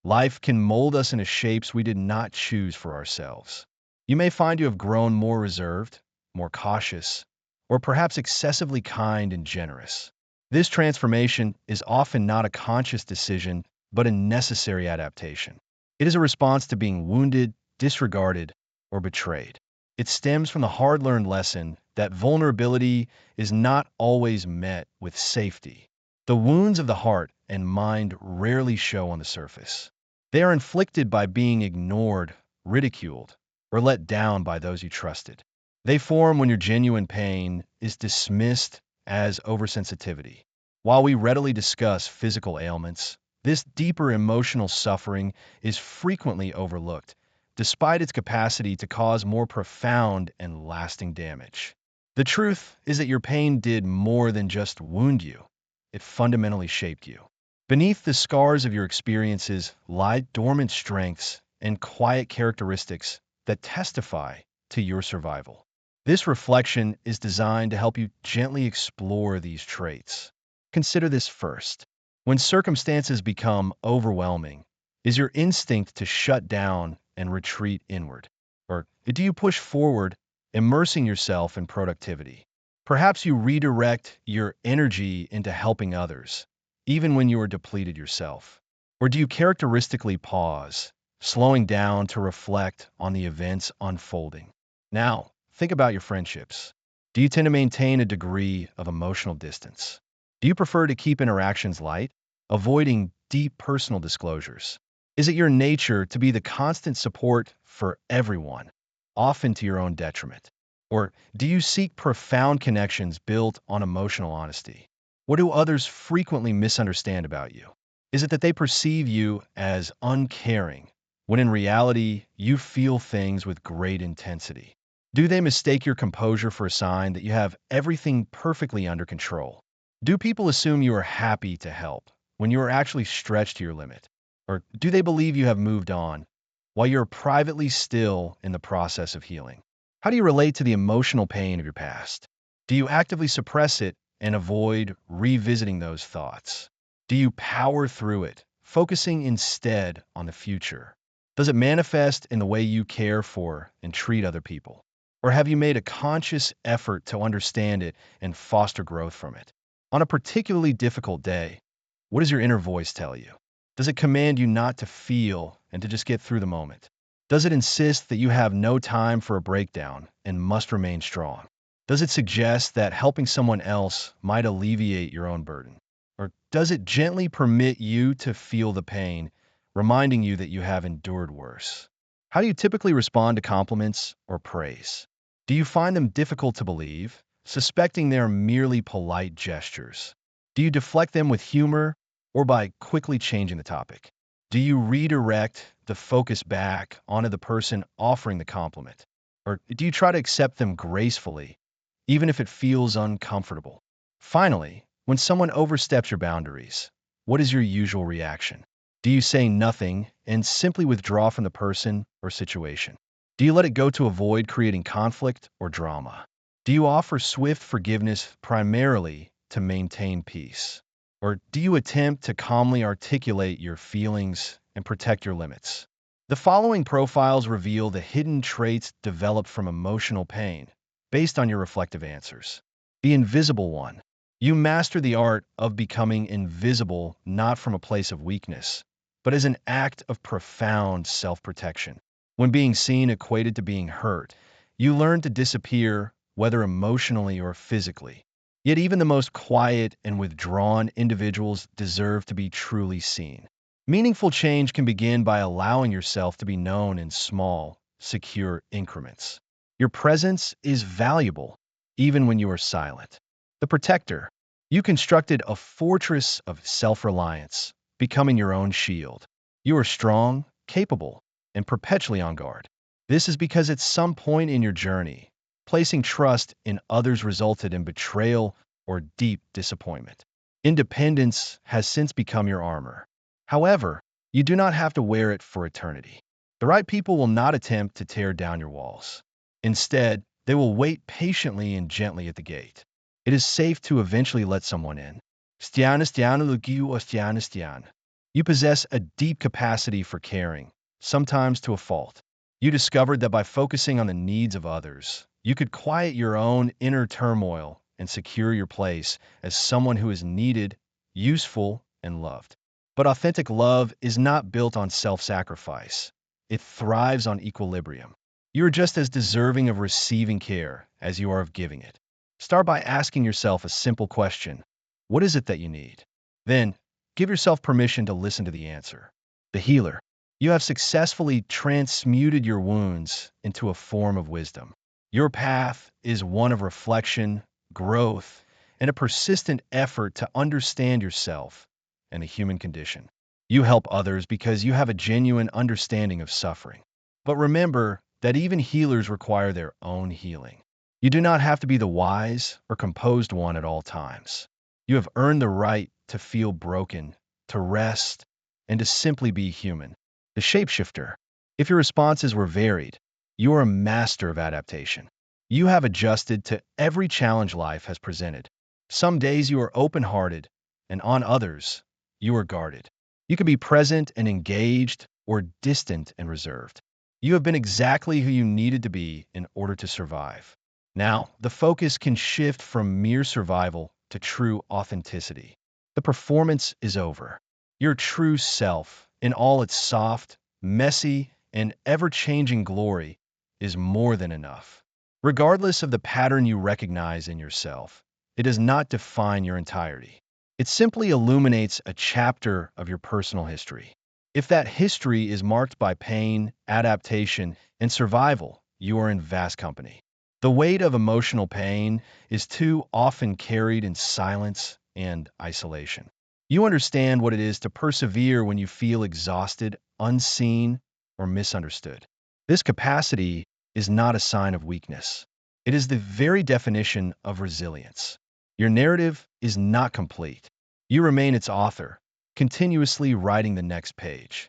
Life can mold us into shapes we did not choose for ourselves. You may find you have grown more reserved, more cautious, or perhaps excessively kind and generous. This transformation is often not a conscious decision, but a necessary adaptation. It is a response to being wounded, disregarded, or betrayed. It stems from the hard-learned lesson that vulnerability is not always met with safety. The wounds of the heart and mind rarely show on the surface. They are inflicted by being ignored, ridiculed, or let down by those you trusted. They form when your genuine pain is dismissed as oversensitivity. While we readily discuss physical ailments, this deeper emotional suffering is frequently overlooked, despite its capacity to cause more profound and lasting damage. The truth is that your pain did more than just wound you. It fundamentally shaped you. Beneath the scars of your experiences lie dormant strengths and quiet characteristics that testify to your survival. This reflection is designed to help you gently explore these traits. Consider this first. When circumstances become overwhelming, is your instinct to shut down and retreat inward? Or do you push forward, immersing yourself in productivity? Perhaps you redirect your energy into helping others, even when you are depleted yourself. Or do you characteristically pause, slowing down to reflect on the events unfolding? Now, think about your friendships. Do you tend to maintain a degree of emotional distance? Do you prefer to keep interactions light, avoiding deep personal disclosures? Is it your nature to be the constant support for everyone, often to your own detriment? Or do you seek profound connections built on emotional honesty? What do others frequently misunderstand about you? Is it that they perceive you as uncaring, when in reality you feel things with great intensity? Do they mistake your composure for a sign that you have everything perfectly under control? Do people assume you are happy to help when you are actually stretched to your limit? Or do they believe you have moved on while you're privately still in the process of healing? How do you relate to the emotional pain of your past? Do you actively suppress it and avoid revisiting those thoughts? Do you power through it, focusing instead on the future? Does it manifest in the way you care for and treat other people? Or have you made a conscious effort to understand it and foster growth from it? On a particularly difficult day, what does your inner voice tell you? Does it command you not to feel and to just get through the moment? Does it insist that you have no time for a breakdown and must remain strong? Does it suggest that helping someone else might alleviate your own burden? Or does it gently permit you to feel the pain, reminding you that you have endured worse? How do you typically respond to compliments or praise? Do you find them difficult to believe, suspecting they are merely polite gestures? Do you deflect them with humor or by quickly changing the topic? Do you redirect the focus back onto the person offering the compliment? Or do you try to accept them gracefully, even if it feels uncomfortable? Finally, when someone oversteps your boundaries, what is your usual reaction? Do you say nothing and simply withdraw from the person or situation? Do you let it go to avoid creating conflict or drama? Do you offer swift forgiveness primarily to maintain peace? Or do you attempt to calmly articulate your feelings and protect your limits? The following profiles reveal the hidden traits developed from emotional pain based on your reflective answers. The invisible one. You master the art of becoming invisible not from a place of weakness, but as an act of profound self-protection. When being seen equated to being hurt, you learn to disappear, whether emotionally or physically. Yet even the most quiet and withdrawn individuals deserve to be truly seen. Meaningful change can begin by allowing yourself to be known in small, secure increments. Your presence is valuable, even when you are silent. The protector. You constructed a fortress of self-reliance, becoming your own shield. You are strong, capable, and perpetually on guard. This is because at some point in your journey, placing trust in others resulted in betrayal or deep disappointment. Independence has since become your armor. However, you do not have to wear it for eternity. The right people will not attempt to tear down your walls. Instead, they will wait patiently and gently at the gate. It is safe to eventually let someone in. Stiana stiana lugiu o stiana stian. You possess a deep capacity for caring, sometimes to a fault. You discovered that by focusing on the needs of others, you could quiet your own inner turmoil and secure your place as someone who is needed, useful, and loved. But authentic love is not built on self-sacrifice. It thrives on equilibrium. You are just as deserving of receiving care as you are of giving it. Start by asking yourself a simple question. What is it that you need? Then, give yourself permission to listen to the answer. The healer. You have successfully transmuted your wounds into a form of wisdom. Your path is one of reflection, growth, and a persistent effort to understand yourself and the human condition. You help others because you have a genuine understanding of suffering. But remember that even healers require their own healing. You do not have to be the wise or composed one at all times. You have earned the right to feel broken, to rest, and to simply be human. The shapeshifter. If your responses were varied, you are a master of adaptation. You have adjusted to every challenge life has presented. Some days you are open-hearted, and on others, you are guarded. You can be present and engaged, or distant and reserved. You have been exactly who you needed to be in order to survive. Now, the focus can shift from mere survival to true authenticity. The performance is over. Your true self, in all its soft, messy, and ever-changing glory, is more than enough. Regardless of the pattern you recognize in yourself, it does not define your entirety. It simply illuminates a chapter of your personal history. If that history is marked by pain, adaptation, and survival, you are in vast company. The weight of emotional pain is too often carried in silence and isolation. You understand what it is to persevere when you feel exhausted, unseen, or misunderstood. This capacity is not a sign of weakness. It is the very definition of resilience. Your narrative is not complete. You remain its author, continuously writing the next page.